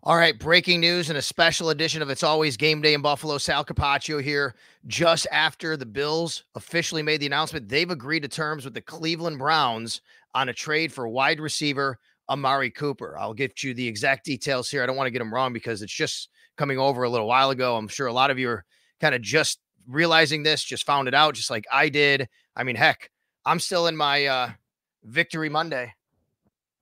All right, breaking news and a special edition of It's Always Game Day in Buffalo. Sal Capaccio here. Just after the Bills officially made the announcement, they've agreed to terms with the Cleveland Browns on a trade for wide receiver Amari Cooper. I'll get you the exact details here. I don't want to get them wrong because it's just coming over a little while ago. I'm sure a lot of you are kind of just realizing this, just found it out, just like I did. I mean, heck, I'm still in my Victory Monday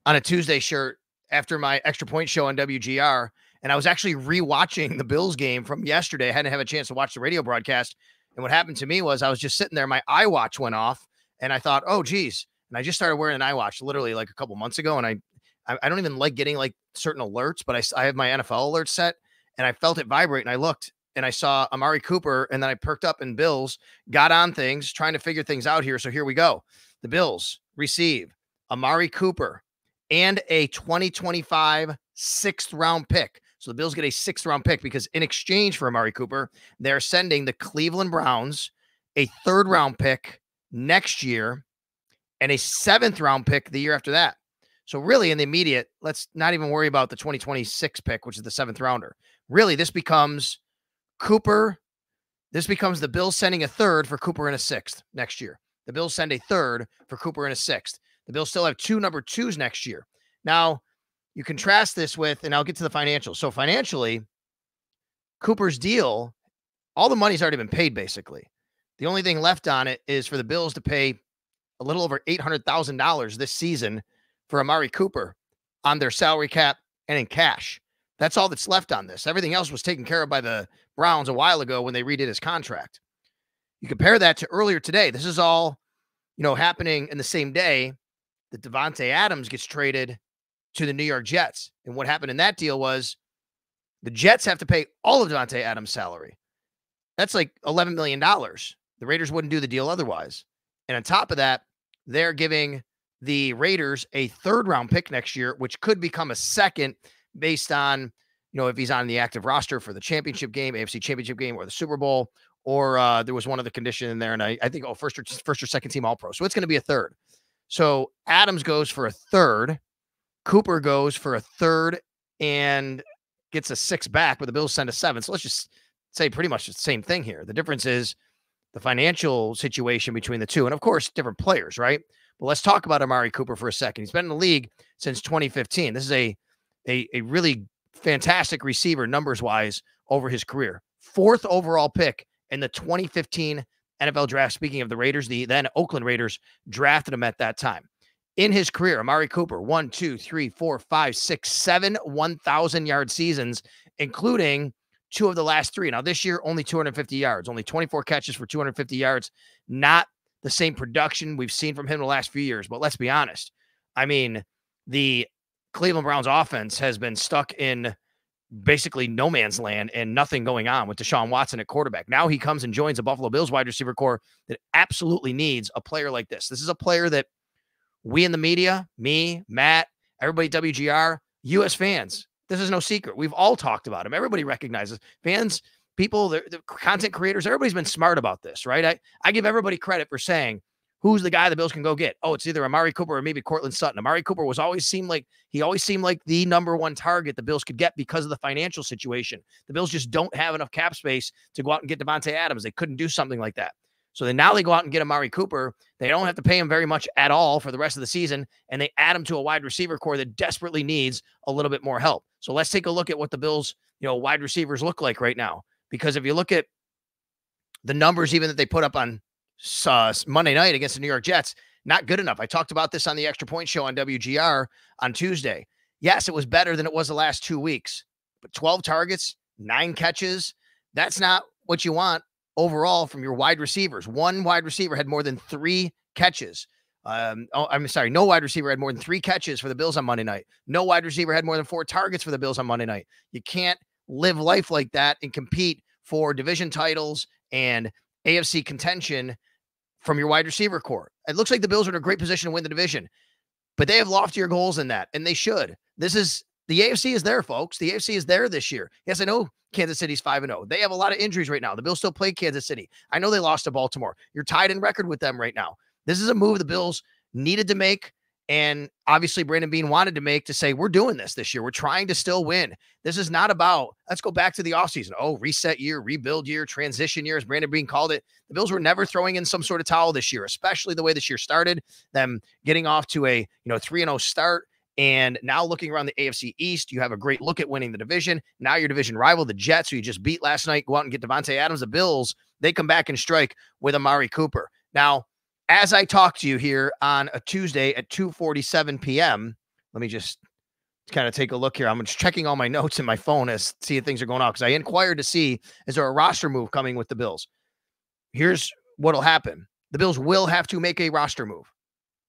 on a Tuesday shirt after my extra point show on WGR. And I was actually rewatching the Bills game from yesterday. I hadn't had a chance to watch the radio broadcast. And what happened to me was I was just sitting there. My iWatch went off and I thought, oh, geez. And I just started wearing an iWatch literally like a couple months ago. And I don't even like getting like certain alerts, but I have my NFL alert set and I felt it vibrate. And I looked and I saw Amari Cooper. And then I perked up and Bills got on things, trying to figure things out here. So here we go. The Bills receive Amari Cooper and a 2025 sixth-round pick. So the Bills get a sixth-round pick because in exchange for Amari Cooper, they're sending the Cleveland Browns a third-round pick next year and a seventh-round pick the year after that. So really in the immediate, let's not even worry about the 2026 pick, which is the seventh rounder. Really, this becomes Cooper. This becomes the Bills sending a third for Cooper and a sixth next year. The Bills send a third for Cooper and a sixth. The Bills still have two number twos next year. Now, you contrast this with, and I'll get to the financials. So financially, Cooper's deal, all the money's already been paid, basically. The only thing left on it is for the Bills to pay a little over $800,000 this season for Amari Cooper on their salary cap and in cash. That's all that's left on this. Everything else was taken care of by the Browns a while ago when they redid his contract. You compare that to earlier today. This is all, happening in the same day that Davante Adams gets traded to the New York Jets. And what happened in that deal was the Jets have to pay all of Davante Adams' salary. That's like $11 million. The Raiders wouldn't do the deal otherwise. And on top of that, they're giving the Raiders a third-round pick next year, which could become a second based on, if he's on the active roster for the championship game, AFC championship game, or the Super Bowl, or there was one other condition in there. And I think, first or second team All-Pro. So it's going to be a third. So Adams goes for a third. Cooper goes for a third and gets a sixth back, but the Bills send a seven. So let's just say pretty much the same thing here. The difference is the financial situation between the two. And of course, different players, right? But let's talk about Amari Cooper for a second. He's been in the league since 2015. This is a really fantastic receiver numbers-wise over his career. Fourth overall pick in the 2015 NFL draft. Speaking of the Raiders, the then Oakland Raiders drafted him at that time. In his career, Amari Cooper, 1, 2, 3, 4, 5, 6, 7 1,000-yard seasons, including two of the last three. Now, this year, only 250 yards, only 24 catches for 250 yards. Not the same production we've seen from him in the last few years. But let's be honest. I mean, the Cleveland Browns offense has been stuck in basically no man's land and nothing going on with Deshaun Watson at quarterback. Now he comes and joins the Buffalo Bills wide receiver core that absolutely needs a player like this. This is a player that we in the media, me, Matt, everybody at WGR, U.S. fans, this is no secret. We've all talked about him. Everybody recognizes fans, people, the content creators, everybody's been smart about this, right? I give everybody credit for saying, who's the guy the Bills can go get? Oh, it's either Amari Cooper or maybe Cortland Sutton. Amari Cooper always seemed like the number one target the Bills could get because of the financial situation. The Bills just don't have enough cap space to go out and get Davante Adams. They couldn't do something like that. So then now they go out and get Amari Cooper. They don't have to pay him very much at all for the rest of the season, and they add him to a wide receiver core that desperately needs a little bit more help. So let's take a look at what the Bills, wide receivers look like right now. Because if you look at the numbers even that they put up on Monday night against the New York Jets, not good enough. I talked about this on the Extra Point Show on WGR on Tuesday. Yes, it was better than it was the last 2 weeks, but 12 targets, 9 catches, that's not what you want overall from your wide receivers. One wide receiver had more than 3 catches. No wide receiver had more than 3 catches for the Bills on Monday night. No wide receiver had more than 4 targets for the Bills on Monday night. You can't live life like that and compete for division titles and AFC contention from your wide receiver core. It looks like the Bills are in a great position to win the division, but they have loftier goals than that, and they should. The AFC is there, folks. The AFC is there this year. Yes, I know Kansas City's 5-0. They have a lot of injuries right now. The Bills still play Kansas City. I know they lost to Baltimore. You're tied in record with them right now. This is a move the Bills needed to make, And obviously, Brandon Beane wanted to make to say, we're doing this year. We're trying to still win. This is not about, let's go back to the offseason. Oh, reset year, rebuild year, transition year, as Brandon Beane called it. The Bills were never throwing in some sort of towel this year, especially the way this year started, them getting off to a 3-0 start. And now looking around the AFC East, you have a great look at winning the division. Now your division rival, the Jets, who you just beat last night, go out and get Devontae Adams. The Bills, they come back and strike with Amari Cooper. Now, as I talk to you here on a Tuesday at 2:47 p.m., let me just kind of take a look here. I'm just checking all my notes in my phone as see if things are going on, because I inquired to see, is there a roster move coming with the Bills? Here's what'll happen. The Bills will have to make a roster move,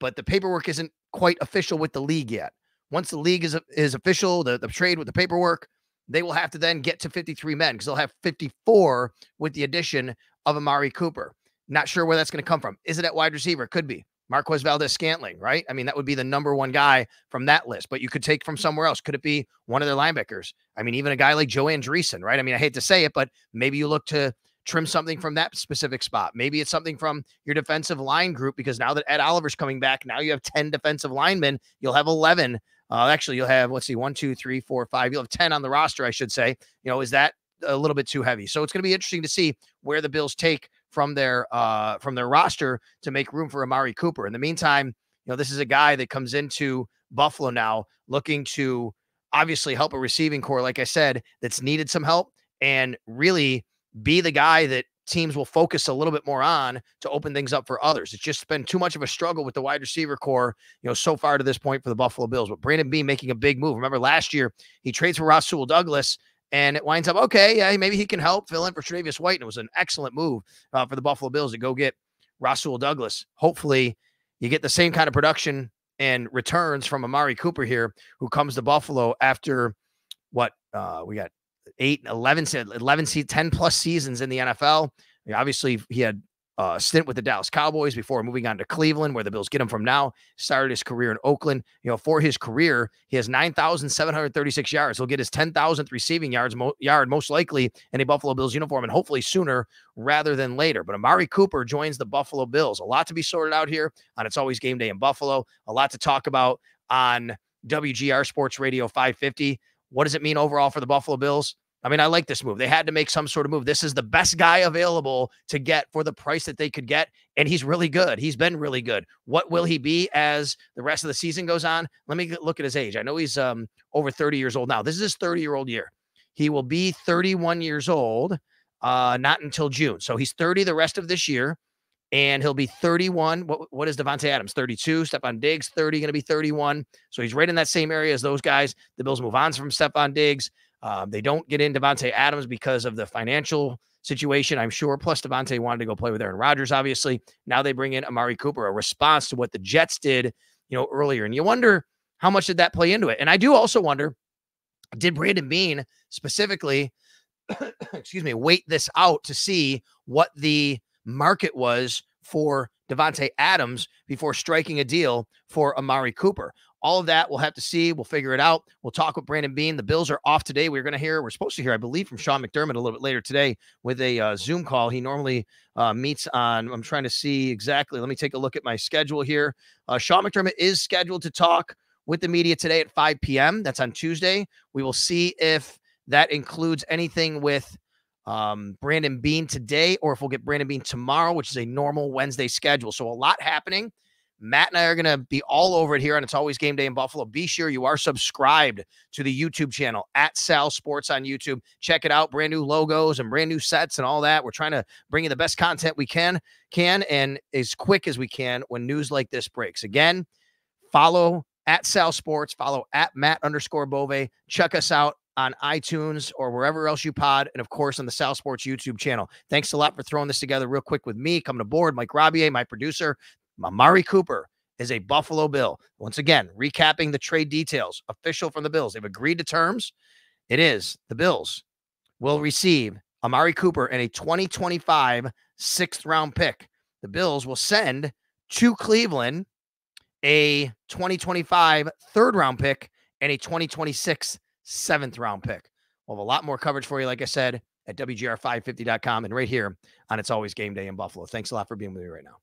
but the paperwork isn't quite official with the league yet. Once the league is official, the trade with the paperwork, they will have to then get to 53 men, because they'll have 54 with the addition of Amari Cooper. Not sure where that's going to come from. Is it at wide receiver? Could be Marquez Valdez-Scantling, right? I mean, that would be the number one guy from that list, but you could take from somewhere else. Could it be one of their linebackers? I mean, even a guy like Joe Andreessen, right? I mean, I hate to say it, but maybe you look to trim something from that specific spot. Maybe it's something from your defensive line group, because now that Ed Oliver's coming back, now you have 10 defensive linemen. You'll have 11. Actually, you'll have, let's see, 1, 2, 3, 4, 5. You'll have 10 on the roster, I should say. Is that a little bit too heavy? So it's going to be interesting to see where the Bills take from their roster to make room for Amari Cooper. In the meantime, this is a guy that comes into Buffalo now looking to obviously help a receiving core, like I said, that's needed some help, and really be the guy that teams will focus a little bit more on to open things up for others. It's just been too much of a struggle with the wide receiver core, so far to this point for the Buffalo Bills. But Brandon Beane making a big move. Remember last year, he trades for Rasul Douglas, and it winds up, okay, yeah, maybe he can help fill in for Tre'Davious White. And it was an excellent move for the Buffalo Bills to go get Rasul Douglas. Hopefully you get the same kind of production and returns from Amari Cooper here, who comes to Buffalo after what we got 10 plus seasons in the NFL. Obviously, he had a stint with the Dallas Cowboys before moving on to Cleveland, where the Bills get him from now. Started his career in Oakland. For his career, he has 9,736 yards. He'll get his 10,000th receiving yard most likely in a Buffalo Bills uniform, and hopefully sooner rather than later. But Amari Cooper joins the Buffalo Bills. A lot to be sorted out here on It's Always Game Day in Buffalo. A lot to talk about on WGR Sports Radio 550. What does it mean overall for the Buffalo Bills? I mean, I like this move. They had to make some sort of move. This is the best guy available to get for the price that they could get, and he's really good. He's been really good. What will he be as the rest of the season goes on? Let me look at his age. I know he's over 30 years old now. This is his 30-year-old year. He will be 31 years old, not until June. So he's 30 the rest of this year, and he'll be 31. What is Devontae Adams? 32. Stephon Diggs, 30, going to be 31. So he's right in that same area as those guys. The Bills move on from Stephon Diggs. They don't get in Devontae Adams because of the financial situation, I'm sure. Plus, Devontae wanted to go play with Aaron Rodgers, obviously. Now they bring in Amari Cooper, a response to what the Jets did, earlier. And you wonder how much did that play into it? And I do also wonder, did Brandon Beane specifically, wait this out to see what the market was for Devontae Adams before striking a deal for Amari Cooper? All of that we'll have to see. We'll figure it out. We'll talk with Brandon Beane. The Bills are off today. We're supposed to hear, I believe, from Sean McDermott a little bit later today with a Zoom call. He normally meets on, I'm trying to see exactly. Let me take a look at my schedule here. Sean McDermott is scheduled to talk with the media today at 5 p.m. That's on Tuesday. We will see if that includes anything with Brandon Beane today, or if we'll get Brandon Beane tomorrow, which is a normal Wednesday schedule. So a lot happening. Matt and I are going to be all over it here on It's Always Game Day in Buffalo. Be sure you are subscribed to the YouTube channel at Sal Sports on YouTube. Check it out. Brand new logos and brand new sets and all that. We're trying to bring you the best content we can and as quick as we can when news like this breaks. Again, follow at Sal Sports, follow at Matt_Bove. Check us out on iTunes or wherever else you pod, and of course on the Sal Sports YouTube channel. Thanks a lot for throwing this together real quick with me. Coming aboard, Mike Robier, my producer. Amari Cooper is a Buffalo Bill. Once again, recapping the trade details, official from the Bills. They've agreed to terms. It is the Bills will receive Amari Cooper and a 2025 6th-round pick. The Bills will send to Cleveland a 2025 3rd-round pick and a 2026 7th-round pick. We'll have a lot more coverage for you, like I said, at WGR550.com and right here on It's Always Game Day in Buffalo. Thanks a lot for being with me right now.